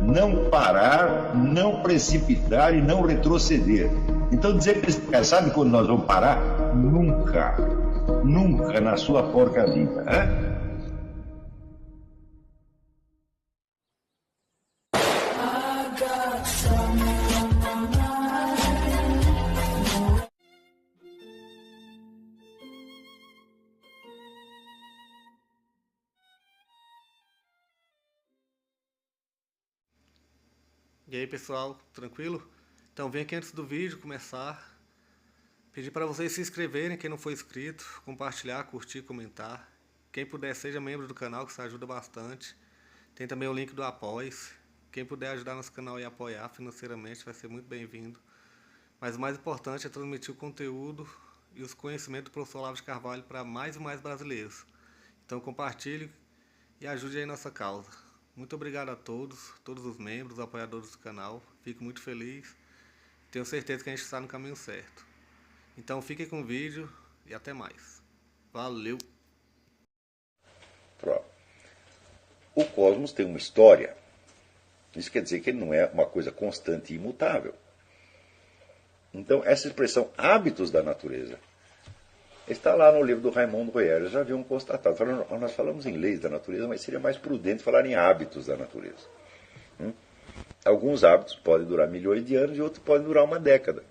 não parar, não precipitar e não retroceder. Então dizer para esse cara, sabe quando nós vamos parar? Nunca. Nunca na sua porca vida. Né? E aí pessoal, tranquilo? Então vem aqui antes do vídeo começar, pedir para vocês se inscreverem, quem não for inscrito, compartilhar, curtir, comentar. Quem puder seja membro do canal, que isso ajuda bastante. Tem também o link do Apoia-se. Quem puder ajudar nosso canal e apoiar financeiramente vai ser muito bem-vindo. Mas o mais importante é transmitir o conteúdo e os conhecimentos do professor Olavo de Carvalho para mais e mais brasileiros. Então compartilhe e ajude aí nossa causa. Muito obrigado a todos os membros, apoiadores do canal. Fico muito feliz. Tenho certeza que a gente está no caminho certo. Então fiquem com o vídeo e até mais. Valeu! O cosmos tem uma história. Isso quer dizer que ele não é uma coisa constante e imutável. Então essa expressão hábitos da natureza está lá no livro do Raimundo Royer, já haviam constatado. Nós falamos em leis da natureza, mas seria mais prudente falar em hábitos da natureza. Alguns hábitos podem durar milhões de anos e outros podem durar uma década.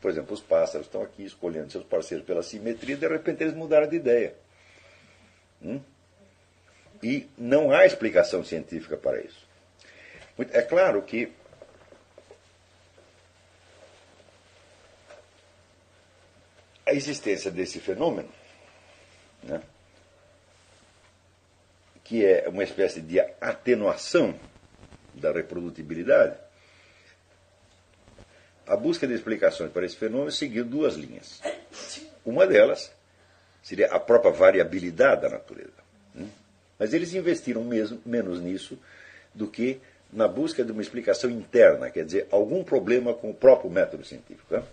Por exemplo, os pássaros estão aqui escolhendo seus parceiros pela simetria e de repente eles mudaram de ideia. E não há explicação científica para isso. É claro que a existência desse fenômeno, né, que é uma espécie de atenuação da reprodutibilidade, a busca de explicações para esse fenômeno seguiu duas linhas. Uma delas seria a própria variabilidade da natureza. Mas eles investiram menos nisso do que na busca de uma explicação interna, quer dizer, algum problema com o próprio método científico. Né?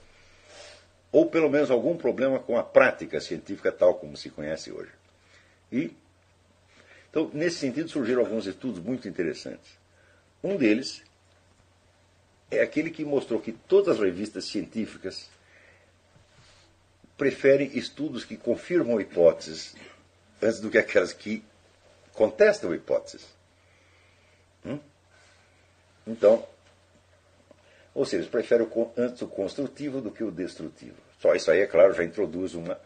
Ou pelo menos algum problema com a prática científica tal como se conhece hoje. Então, nesse sentido, surgiram alguns estudos muito interessantes. Um deles é aquele que mostrou que todas as revistas científicas preferem estudos que confirmam hipóteses antes do que aquelas que contestam hipóteses. Então, ou seja, eles preferem antes o construtivo do que o destrutivo. Só isso aí, é claro, já introduz vamos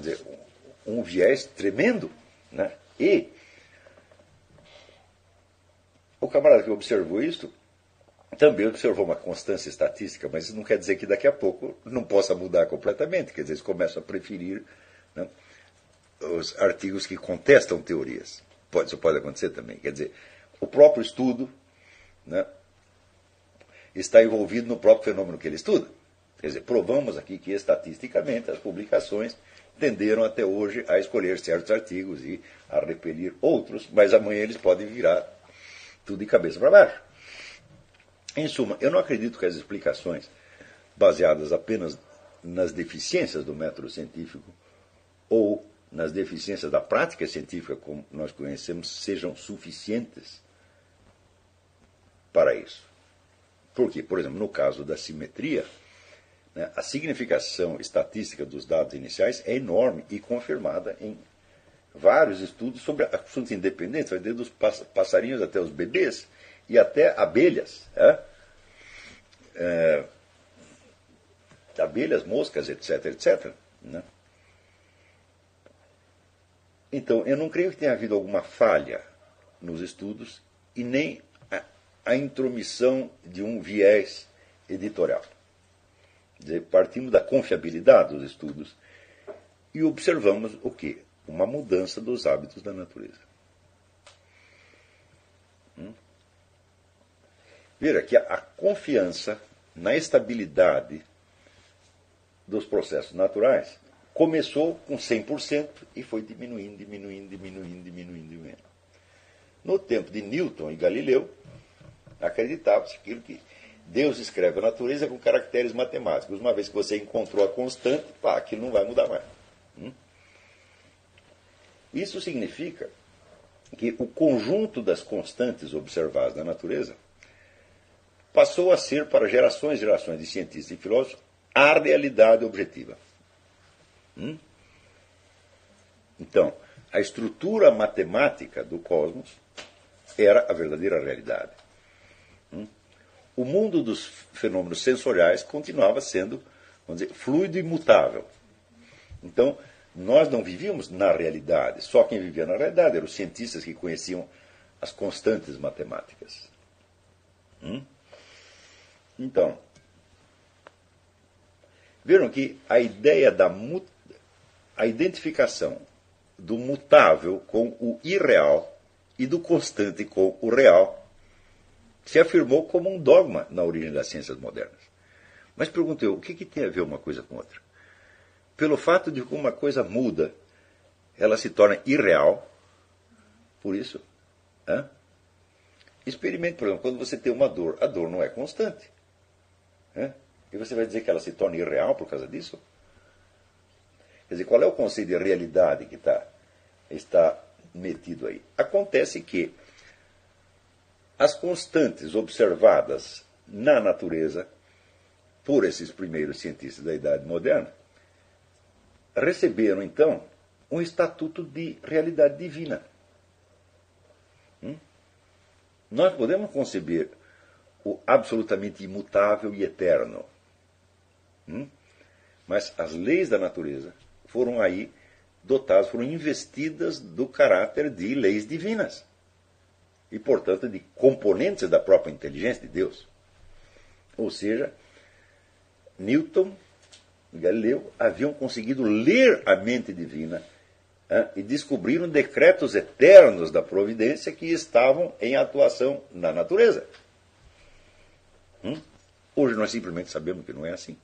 dizer, um viés tremendo. Né? E o camarada que observou isso também observou uma constância estatística, mas isso não quer dizer que daqui a pouco não possa mudar completamente. Quer dizer, eles começam a preferir, né, os artigos que contestam teorias. Isso pode acontecer também. Quer dizer, o próprio estudo, né, está envolvido no próprio fenômeno que ele estuda. Quer dizer, provamos aqui que estatisticamente as publicações tenderam até hoje a escolher certos artigos e a repelir outros, mas amanhã eles podem virar tudo de cabeça para baixo. Em suma, eu não acredito que as explicações baseadas apenas nas deficiências do método científico ou nas deficiências da prática científica, como nós conhecemos, sejam suficientes para isso. Por quê? Por exemplo, no caso da simetria, né, a significação estatística dos dados iniciais é enorme e confirmada em vários estudos sobre assuntos independentes, desde os passarinhos até os bebês e até abelhas. Abelhas, moscas, etc, etc. Né? Então, eu não creio que tenha havido alguma falha nos estudos e nem a intromissão de um viés editorial. Quer dizer, partimos da confiabilidade dos estudos e observamos o quê? Uma mudança dos hábitos da natureza. Veja que a confiança na estabilidade dos processos naturais começou com 100% e foi diminuindo. No tempo de Newton e Galileu, acreditava-se aquilo que Deus escreve a natureza com caracteres matemáticos. Uma vez que você encontrou a constante, aquilo não vai mudar mais. Isso significa que o conjunto das constantes observadas na natureza passou a ser, para gerações e gerações de cientistas e filósofos, a realidade objetiva. Então, a estrutura matemática do cosmos era a verdadeira realidade. O mundo dos fenômenos sensoriais continuava sendo, vamos dizer, fluido e imutável. Então, nós não vivíamos na realidade. Só quem vivia na realidade eram os cientistas que conheciam as constantes matemáticas. Então, viram que a ideia a identificação do mutável com o irreal e do constante com o real se afirmou como um dogma na origem das ciências modernas. Mas pergunto eu, o que tem a ver uma coisa com outra? Pelo fato de que uma coisa muda, ela se torna irreal, por isso, experimente, por exemplo, quando você tem uma dor, a dor não é constante. E você vai dizer que ela se torna irreal por causa disso? Quer dizer, qual é o conceito de realidade que está metido aí? Acontece que as constantes observadas na natureza por esses primeiros cientistas da Idade Moderna receberam, então, um estatuto de realidade divina. Nós podemos conceber o absolutamente imutável e eterno. Mas as leis da natureza foram aí dotadas, foram investidas do caráter de leis divinas. E, portanto, de componentes da própria inteligência de Deus. Ou seja, Newton e Galileu haviam conseguido ler a mente divina e descobriram decretos eternos da providência que estavam em atuação na natureza. Hoje nós simplesmente sabemos que não é assim.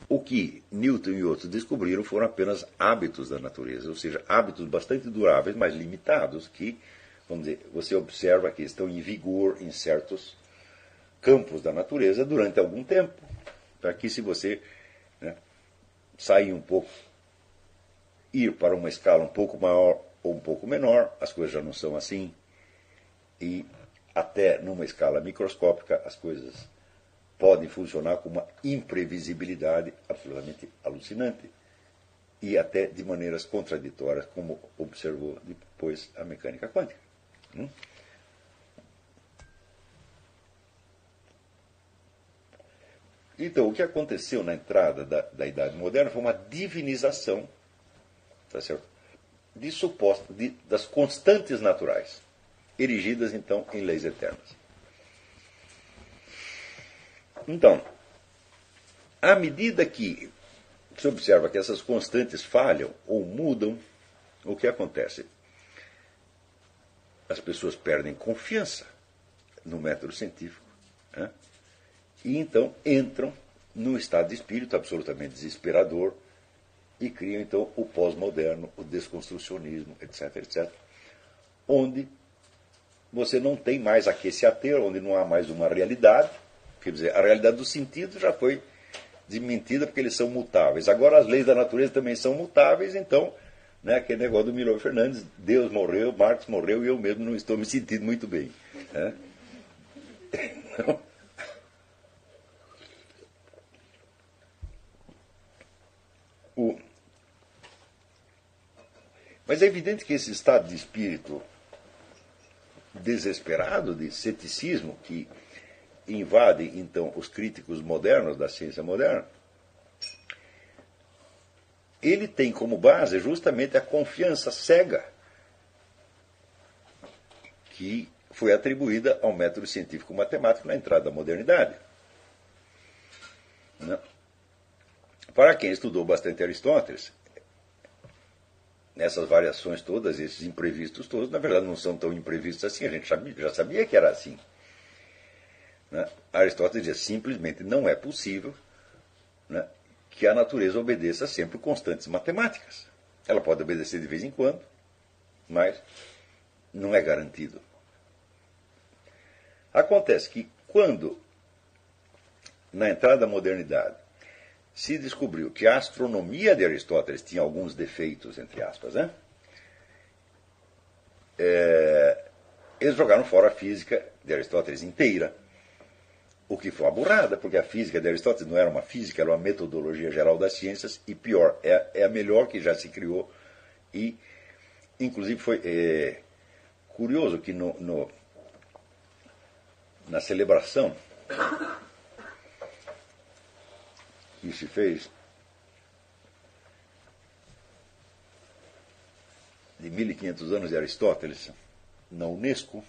O que Newton e outros descobriram foram apenas hábitos da natureza, ou seja, hábitos bastante duráveis, mas limitados, que, vamos dizer, você observa que estão em vigor em certos campos da natureza durante algum tempo. Para que, se você sair um pouco, ir para uma escala um pouco maior ou um pouco menor, as coisas já não são assim. E até numa escala microscópica as coisas podem funcionar com uma imprevisibilidade absolutamente alucinante e até de maneiras contraditórias, como observou depois a mecânica quântica. Então, o que aconteceu na entrada da Idade Moderna foi uma divinização, tá certo? Das constantes naturais, erigidas, então, em leis eternas. Então, à medida que se observa que essas constantes falham ou mudam, o que acontece? As pessoas perdem confiança no método científico, e então entram num estado de espírito absolutamente desesperador e criam então o pós-moderno, o desconstrucionismo, etc., etc., onde você não tem mais a que se ater, onde não há mais uma realidade. Quer dizer, a realidade dos sentidos já foi desmentida porque eles são mutáveis. Agora as leis da natureza também são mutáveis, então, aquele negócio do Milor Fernandes, Deus morreu, Marx morreu e eu mesmo não estou me sentindo muito bem. Mas é evidente que esse estado de espírito desesperado, de ceticismo, que invade, então, os críticos modernos da ciência moderna, ele tem como base justamente a confiança cega que foi atribuída ao método científico-matemático na entrada da modernidade. Para quem estudou bastante Aristóteles, essas variações todas, esses imprevistos todos, na verdade não são tão imprevistos assim, a gente já sabia que era assim. Aristóteles dizia simplesmente não é possível que a natureza obedeça sempre constantes matemáticas. Ela pode obedecer de vez em quando, mas não é garantido. Acontece que quando, na entrada da modernidade, se descobriu que a astronomia de Aristóteles tinha alguns defeitos, entre aspas, né? Eles jogaram fora a física de Aristóteles inteira, o que foi uma burrada, porque a física de Aristóteles não era uma física, era uma metodologia geral das ciências, e pior, é a melhor que já se criou, e inclusive foi curioso que na celebração que se fez de 1500 anos de Aristóteles na Unesco,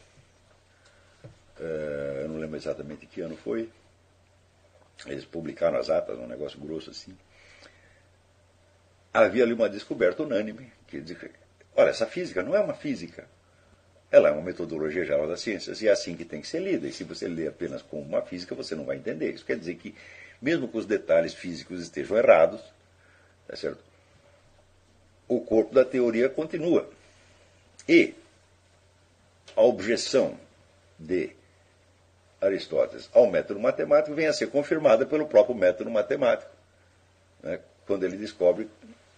eu não lembro exatamente que ano foi, eles publicaram as atas, um negócio grosso assim, havia ali uma descoberta unânime, que dizia, olha, essa física não é uma física, ela é uma metodologia geral das ciências, e é assim que tem que ser lida, e se você lê apenas como uma física, você não vai entender. Isso quer dizer que, mesmo que os detalhes físicos estejam errados, tá certo? O corpo da teoria continua. E a objeção de Aristóteles ao método matemático vem a ser confirmada pelo próprio método matemático, né, quando ele descobre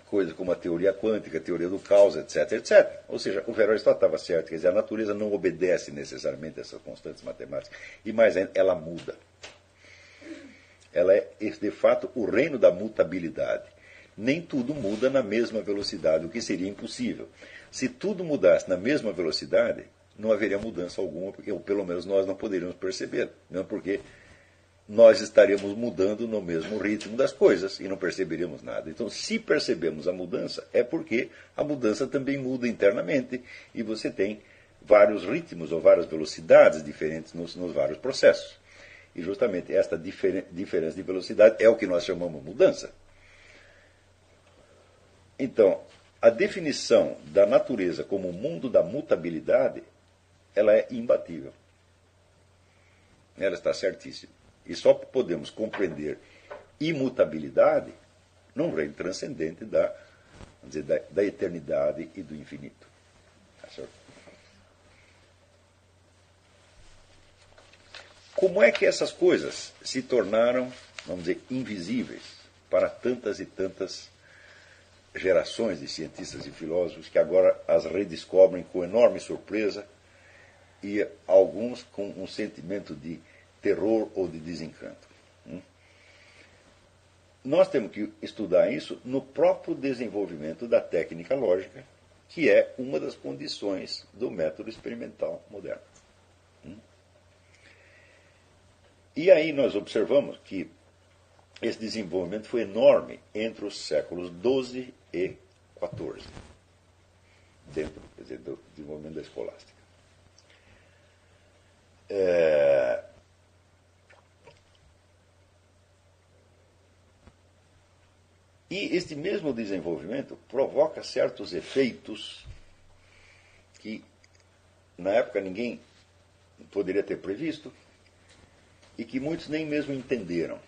coisas como a teoria quântica, a teoria do caos, etc, etc. Ou seja, o velho Aristóteles estava certo, quer dizer, a natureza não obedece necessariamente a essas constantes matemáticas, e mais ainda, ela muda. Ela é, de fato, o reino da mutabilidade. Nem tudo muda na mesma velocidade, o que seria impossível. Se tudo mudasse na mesma velocidade, não haveria mudança alguma, porque, ou pelo menos nós não poderíamos perceber, não porque nós estaríamos mudando no mesmo ritmo das coisas e não perceberíamos nada. Então, se percebemos a mudança, é porque a mudança também muda internamente e você tem vários ritmos ou várias velocidades diferentes nos vários processos. E justamente esta diferença de velocidade é o que nós chamamos mudança. Então, a definição da natureza como o mundo da mutabilidade, ela é imbatível. Ela está certíssima. E só podemos compreender imutabilidade num reino transcendente da eternidade e do infinito. Tá certo? Como é que essas coisas se tornaram, vamos dizer, invisíveis para tantas e tantas gerações de cientistas e filósofos que agora as redescobrem com enorme surpresa e alguns com um sentimento de terror ou de desencanto? Nós temos que estudar isso no próprio desenvolvimento da técnica lógica, que é uma das condições do método experimental moderno. E aí nós observamos que esse desenvolvimento foi enorme entre os séculos XII e XIV, dentro, quer dizer, do desenvolvimento da escolástica. E este mesmo desenvolvimento provoca certos efeitos que, na época, ninguém poderia ter previsto e que muitos nem mesmo entenderam.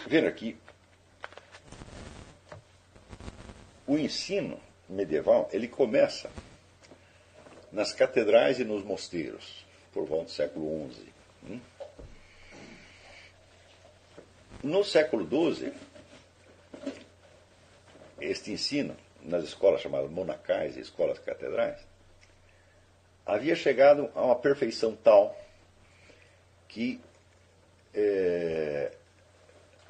Veja aqui, o ensino medieval, ele começa nas catedrais e nos mosteiros, por volta do século XI. No século XII, este ensino, nas escolas chamadas monacais e escolas catedrais, havia chegado a uma perfeição tal que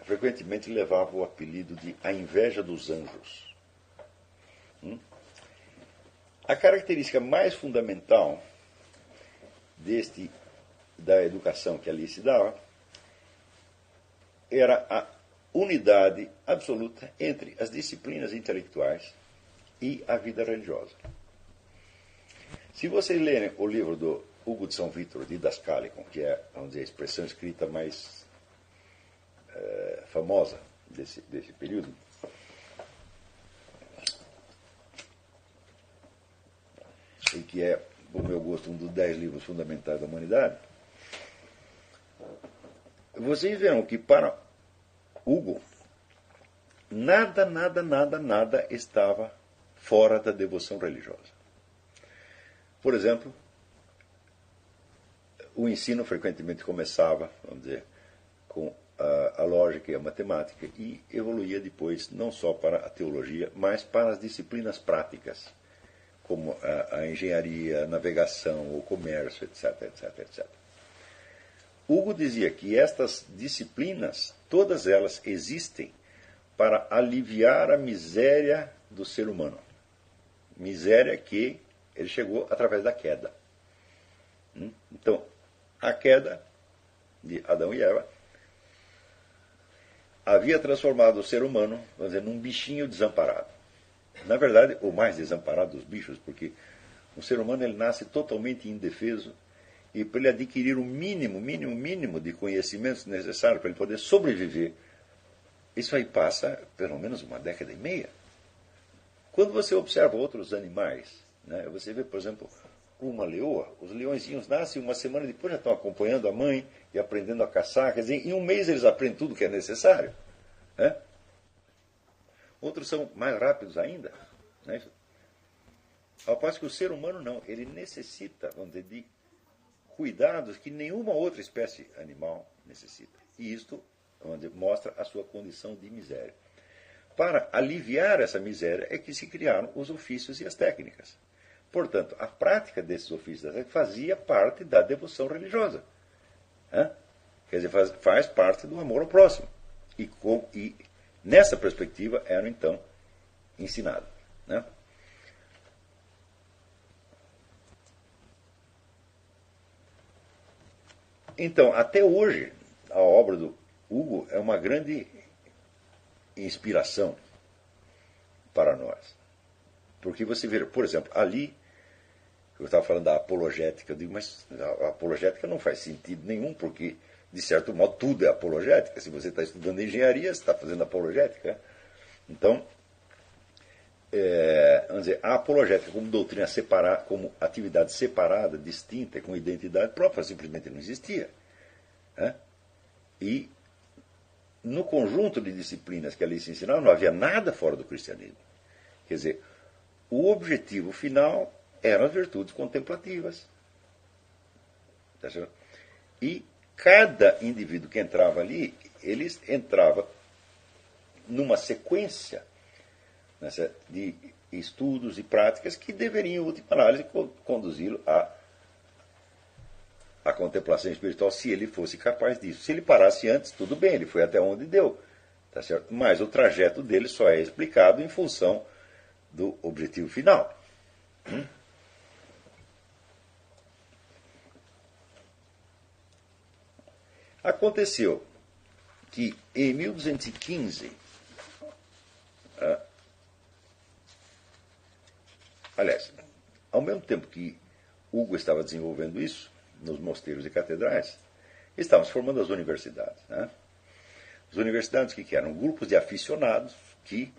frequentemente levava o apelido de a inveja dos anjos. A característica mais fundamental da educação que ali se dava era a unidade absoluta entre as disciplinas intelectuais e a vida religiosa. Se vocês lerem o livro do Hugo de São Vítor, Didascalicon, que é, vamos dizer, a expressão escrita mais famosa desse período, e que é, por meu gosto, um dos 10 livros fundamentais da humanidade, vocês verão que para Hugo, nada estava fora da devoção religiosa. Por exemplo, o ensino frequentemente começava, vamos dizer, com a lógica e a matemática e evoluía depois não só para a teologia, mas para as disciplinas práticas, como a engenharia, a navegação, o comércio, etc, etc, etc. Hugo dizia que estas disciplinas, todas elas existem para aliviar a miséria do ser humano. Miséria que ele chegou através da queda. Então, a queda de Adão e Eva havia transformado o ser humano, vamos dizer, num bichinho desamparado. Na verdade, o mais desamparado dos bichos, porque o ser humano ele nasce totalmente indefeso e para ele adquirir o mínimo de conhecimentos necessários para ele poder sobreviver, isso aí passa pelo menos uma década e meia. Quando você observa outros animais, né, você vê, por exemplo, uma leoa, os leõezinhos nascem uma semana depois já estão acompanhando a mãe e aprendendo a caçar, quer dizer, em um mês eles aprendem tudo que é necessário. Né? Outros são mais rápidos ainda. Né? Ao passo que o ser humano não, ele necessita, vamos dizer, de cuidados que nenhuma outra espécie animal necessita. E isto, vamos dizer, mostra a sua condição de miséria. Para aliviar essa miséria é que se criaram os ofícios e as técnicas. Portanto, a prática desses ofícios fazia parte da devoção religiosa. Né? Quer dizer, faz parte do amor ao próximo. E nessa perspectiva eram, então, ensinados. Né? Então, até hoje, a obra do Hugo é uma grande inspiração para nós. Porque você vê, por exemplo, ali, eu estava falando da apologética, eu digo, mas a apologética não faz sentido nenhum, porque, de certo modo, tudo é apologética. Se você está estudando engenharia, você está fazendo apologética. Então, vamos dizer, a apologética como doutrina separada, como atividade separada, distinta, com identidade própria, simplesmente não existia. Né? E no conjunto de disciplinas que ali se ensinavam, não havia nada fora do cristianismo. Quer dizer, o objetivo final eram as virtudes contemplativas. Tá certo? E cada indivíduo que entrava ali, ele entrava numa sequência, né, de estudos e práticas que deveriam, em última análise, conduzi-lo à contemplação espiritual, se ele fosse capaz disso. Se ele parasse antes, tudo bem, ele foi até onde deu. Tá certo? Mas o trajeto dele só é explicado em função do objetivo final. Aconteceu que em 1215, aliás, ao mesmo tempo que Hugo estava desenvolvendo isso nos mosteiros e catedrais, estavam se formando as universidades. Né? As universidades que eram grupos de aficionados que,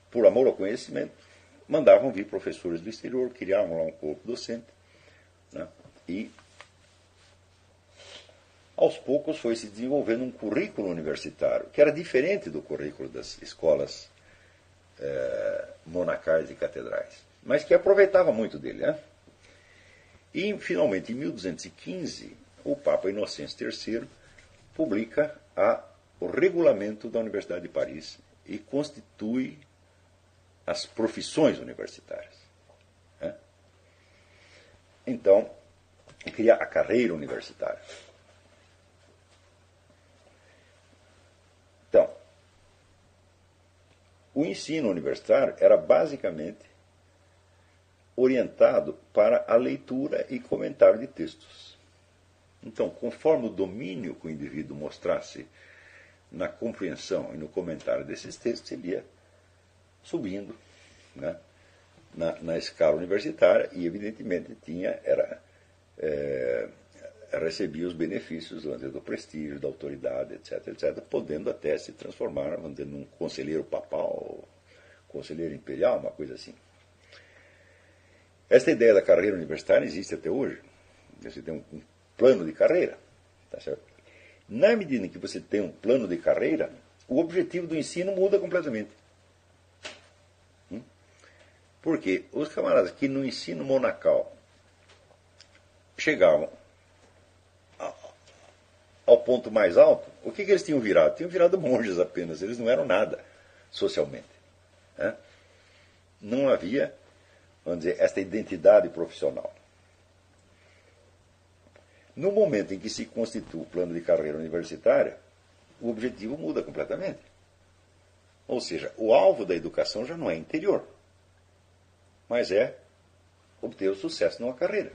por amor ao conhecimento, mandavam vir professores do exterior, criavam lá um corpo docente, né? E aos poucos foi se desenvolvendo um currículo universitário que era diferente do currículo das escolas monacais e catedrais, mas que aproveitava muito dele. Né? E, finalmente, em 1215, o Papa Inocêncio III publica o regulamento da Universidade de Paris e constitui as profissões universitárias. Né? Então, cria a carreira universitária. Então, o ensino universitário era basicamente orientado para a leitura e comentário de textos. Então, conforme o domínio que o indivíduo mostrasse na compreensão e no comentário desses textos, ele ia subindo, né, na escala universitária e, evidentemente, recebia os benefícios do prestígio, da autoridade, etc., etc., podendo até se transformar, vamos dizer, num conselheiro papal, conselheiro imperial, uma coisa assim. Esta ideia da carreira universitária existe até hoje. Você tem um plano de carreira. Tá certo? Na medida em que você tem um plano de carreira, o objetivo do ensino muda completamente. Porque os camaradas que no ensino monacal chegavam ao ponto mais alto, o que eles tinham virado? Tinham virado monges apenas, eles não eram nada socialmente. Né? Não havia, vamos dizer, esta identidade profissional. No momento em que se constitui o plano de carreira universitária, o objetivo muda completamente. Ou seja, o alvo da educação já não é interior, mas é obter o sucesso numa carreira.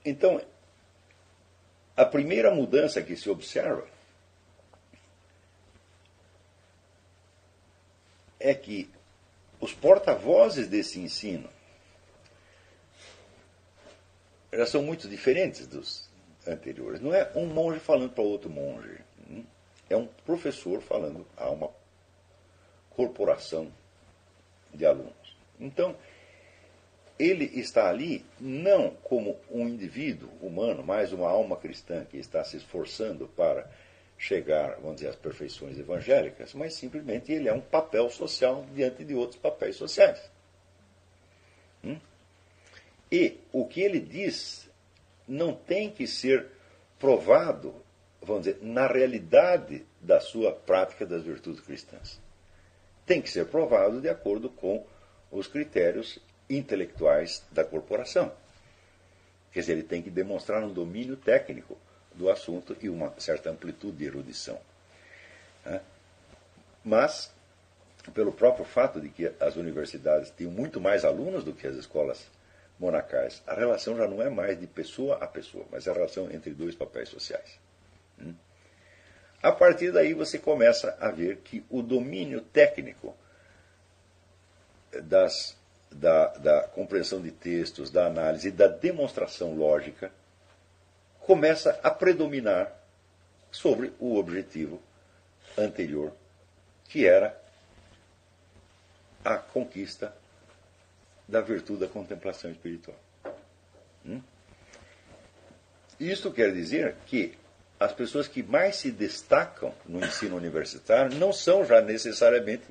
Então, a primeira mudança que se observa é que os porta-vozes desse ensino já são muito diferentes dos anteriores. Não é um monge falando para outro monge. É um professor falando a uma corporação de alunos. Então, ele está ali não como um indivíduo humano, mas uma alma cristã que está se esforçando para chegar, vamos dizer, às perfeições evangélicas, mas simplesmente ele é um papel social diante de outros papéis sociais. E o que ele diz não tem que ser provado, vamos dizer, na realidade da sua prática das virtudes cristãs. Tem que ser provado de acordo com os critérios intelectuais da corporação. Quer dizer, ele tem que demonstrar um domínio técnico do assunto e uma certa amplitude de erudição. Mas, pelo próprio fato de que as universidades tinham muito mais alunos do que as escolas monacais, a relação já não é mais de pessoa a pessoa, mas a relação entre dois papéis sociais. A partir daí você começa a ver que o domínio técnico da compreensão de textos, da análise e da demonstração lógica começa a predominar sobre o objetivo anterior, que era a conquista da virtude da contemplação espiritual. Isto quer dizer que as pessoas que mais se destacam no ensino universitário não são já necessariamente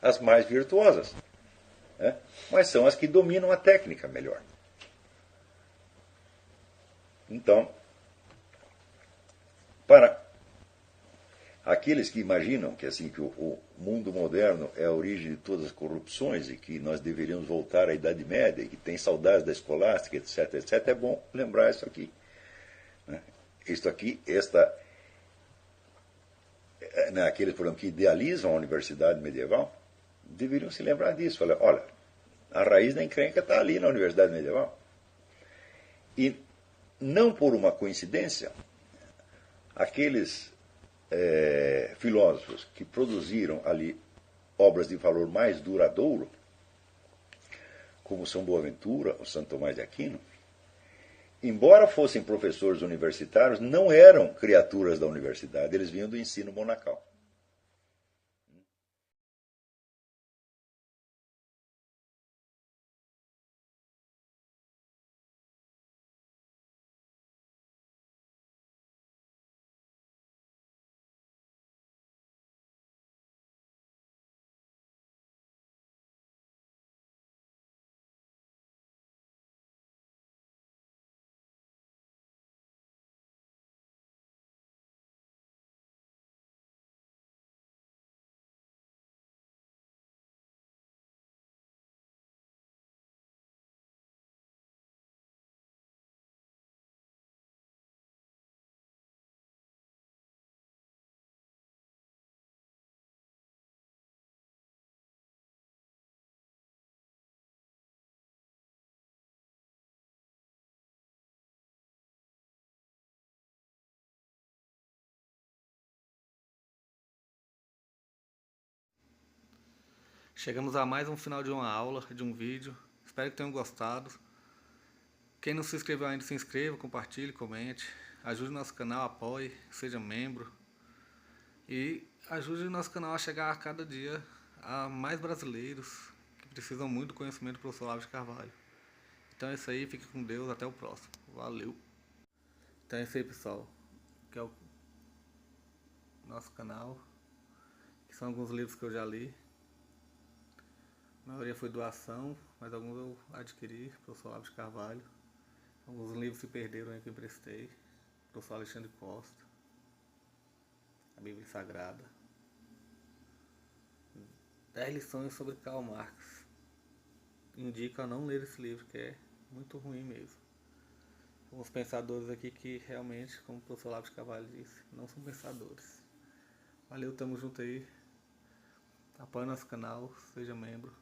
as mais virtuosas, mas são as que dominam a técnica melhor. Então, para aqueles que imaginam que, assim, que o mundo moderno é a origem de todas as corrupções e que nós deveríamos voltar à Idade Média e que tem saudades da escolástica, etc., etc., é bom lembrar isso aqui. Isto aqui, aqueles, por exemplo, que idealizam a universidade medieval, deveriam se lembrar disso. Olha, a raiz da encrenca está ali na universidade medieval. E, não por uma coincidência, aqueles filósofos que produziram ali obras de valor mais duradouro, como São Boaventura ou Santo Tomás de Aquino, embora fossem professores universitários, não eram criaturas da universidade, eles vinham do ensino monacal. Chegamos a mais um final de uma aula, de um vídeo. Espero que tenham gostado. Quem não se inscreveu ainda, se inscreva, compartilhe, comente. Ajude o nosso canal, apoie, seja membro. E ajude o nosso canal a chegar a cada dia a mais brasileiros que precisam muito do conhecimento do professor Olavo de Carvalho. Então é isso aí, fique com Deus, até o próximo. Valeu! Então é isso aí, pessoal. Que é o nosso canal. Que são alguns livros que eu já li. A maioria foi doação, mas alguns eu adquiri, professor Olavo de Carvalho. Alguns livros se perderam aí que eu emprestei. professor Alexandre Costa, a Bíblia Sagrada, 10 lições sobre Karl Marx. Indico a não ler esse livro, que é muito ruim mesmo. Alguns pensadores aqui que realmente, como o professor Olavo de Carvalho disse, não são pensadores. Valeu, tamo junto aí. Apoie nosso canal, seja membro.